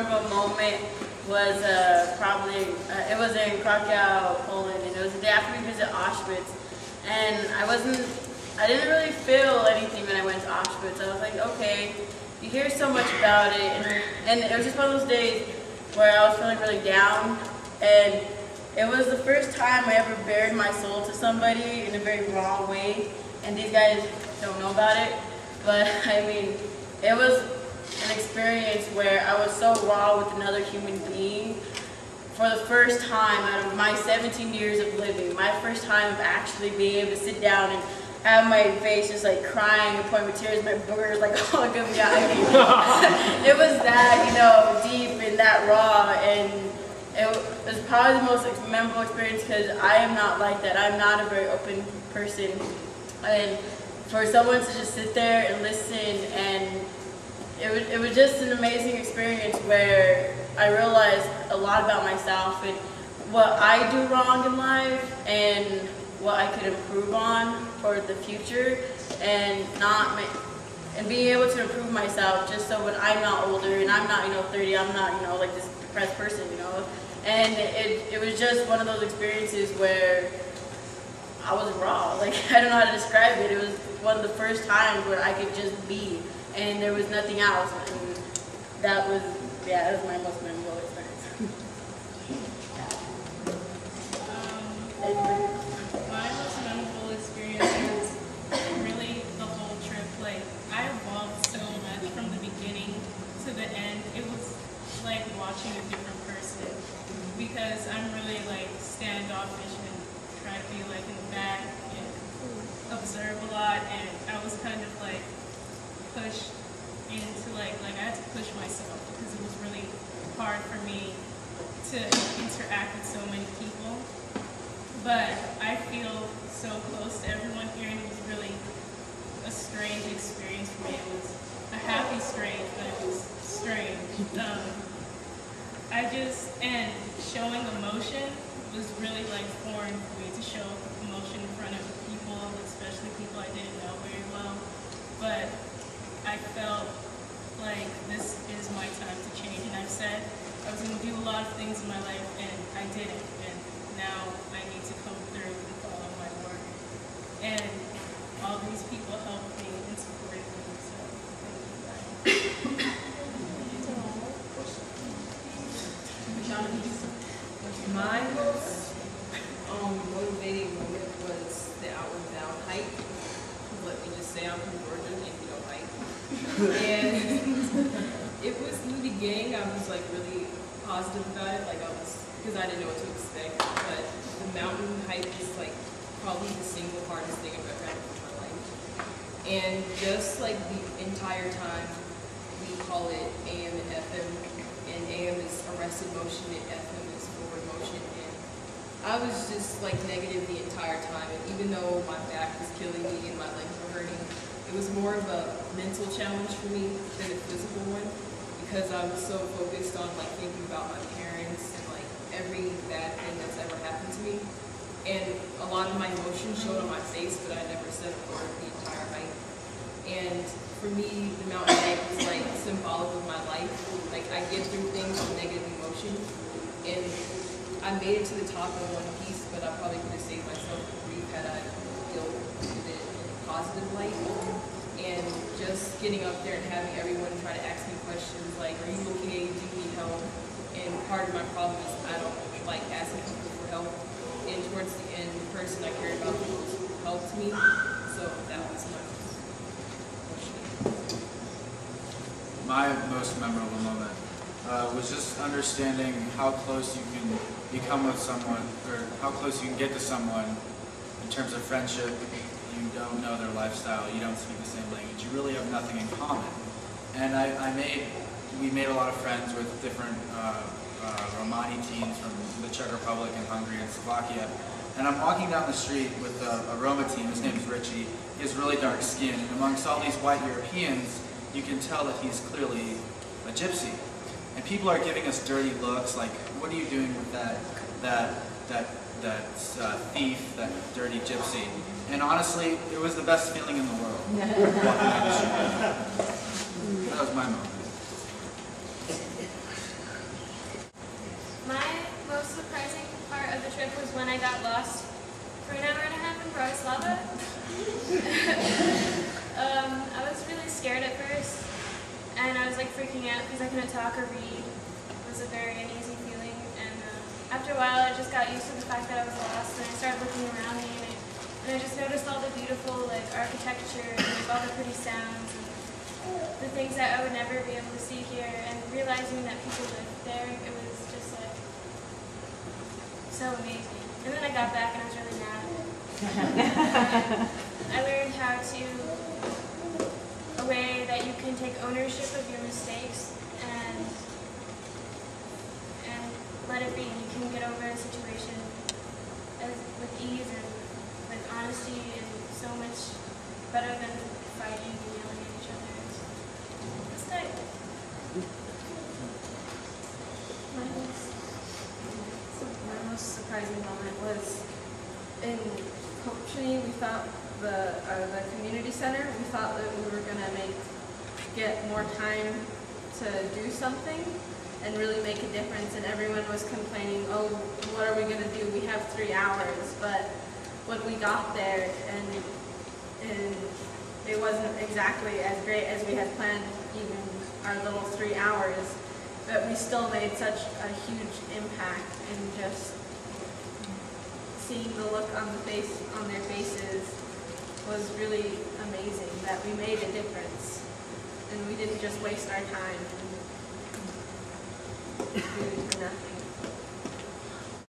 memorable moment was it was in Krakow, Poland, and it was the day after we visited Auschwitz. And I didn't really feel anything when I went to Auschwitz. I was like, okay, you hear so much about it, and it was just one of those days where I was feeling really down, and it was the first time I ever bared my soul to somebody in a very wrong way, and these guys don't know about it, but I mean, it was an experience where I was so raw with another human being. For the first time out of my 17 years of living, my first time of actually being able to sit down and have my face just like crying and point with tears, my boogers like all over me. It was that, you know, deep and that raw, and it was probably the most memorable experience because I am not like that. I'm not a very open person, and for someone to just sit there and listen, and it was just an amazing experience where I realized a lot about myself and what I do wrong in life and what I could improve on for the future, and being able to improve myself just so when I'm not older and I'm not, 30, I'm not, like this depressed person, And it was just one of those experiences where I was raw. Like, I don't know how to describe it. It was one of the first times where I could just be, and there was nothing else. And that was my most memorable experience. My most memorable experience was really the whole trip. Like, I evolved so much from the beginning to the end. It was like watching a different person, because I'm really like standoffish and try to be like in the back and observe a lot, and I was kind of like pushed into like I had to push myself because it was really hard for me to interact with so many people. But I feel so close to everyone here, and it was really a strange experience for me. It was a happy strange, but it was strange. And showing emotion was really like foreign for me, to show emotion in front of people, especially people I didn't know very well. But I felt like this is my time to change, and I've said I was going to do a lot of things in my life, and I didn't, and now I need to come through and follow my work. And all these people helped me and supported me, so thank you guys. My most motivating moment was the Outward Bound hike. Let me just say I'm from Georgia if you don't hike. And it was, in the beginning, I was like really positive about it, because I didn't know what to expect. But the mountain hike is like probably the single hardest thing I've ever had in my life. And just like the entire time, we call it AM and FM, and AM is arrested motion and FM is forward motion. And I was just like negative the entire time, and even though my back was killing me and my legs were hurting, it was more of a mental challenge for me than a physical one, because I was so focused on like thinking about my parents and like every bad thing that's ever happened to me. And a lot of my emotions showed on my face, but I never said a word the entire hike. And for me, the mountain hike was like symbolic of my life. Like, I get through things with negative emotion, and I made it to the top in one piece, but I probably could have saved myself from grief had I dealt with it in a positive light. And just getting up there and having everyone try to ask me questions like, are you okay, do you need help? And part of my problem is I don't like asking people for help. And towards the end, the person I cared about the most helped me, so that was my most memorable moment was just understanding how close you can become with someone, or how close you can get to someone in terms of friendship. You don't know their lifestyle, you don't speak the same language, you really have nothing in common. And we made a lot of friends with different Romani teens from the Czech Republic and Hungary and Slovakia. And I'm walking down the street with a Roma teen, his name is Richie. He has really dark skin, and amongst all these white Europeans, you can tell that he's clearly a gypsy. And people are giving us dirty looks, like, what are you doing with that thief, that dirty gypsy? And honestly, it was the best feeling in the world, walking down the street. That was my moment. up because I couldn't talk or read. It was a very uneasy feeling, and after a while I just got used to the fact that I was lost, and I started looking around me, and I just noticed all the beautiful like architecture and like, all the pretty sounds and the things that I would never be able to see here, and realizing that people lived there, it was just like so amazing. And then I got back and I was really mad. I learned how to, a way that you can take ownership of your mistakes and let it be. You can get over a situation with ease and with honesty, and so much better than fighting and yelling at each other. It's nice. My most surprising moment was in Coaching. We thought the community center. We thought that we were gonna get more time to do something and really make a difference. And everyone was complaining, "Oh, what are we gonna do? We have 3 hours." But when we got there, and it wasn't exactly as great as we had planned, even our little 3 hours. But we still made such a huge impact, and just seeing the look on their faces was really amazing, that we made a difference and we didn't just waste our time and do nothing.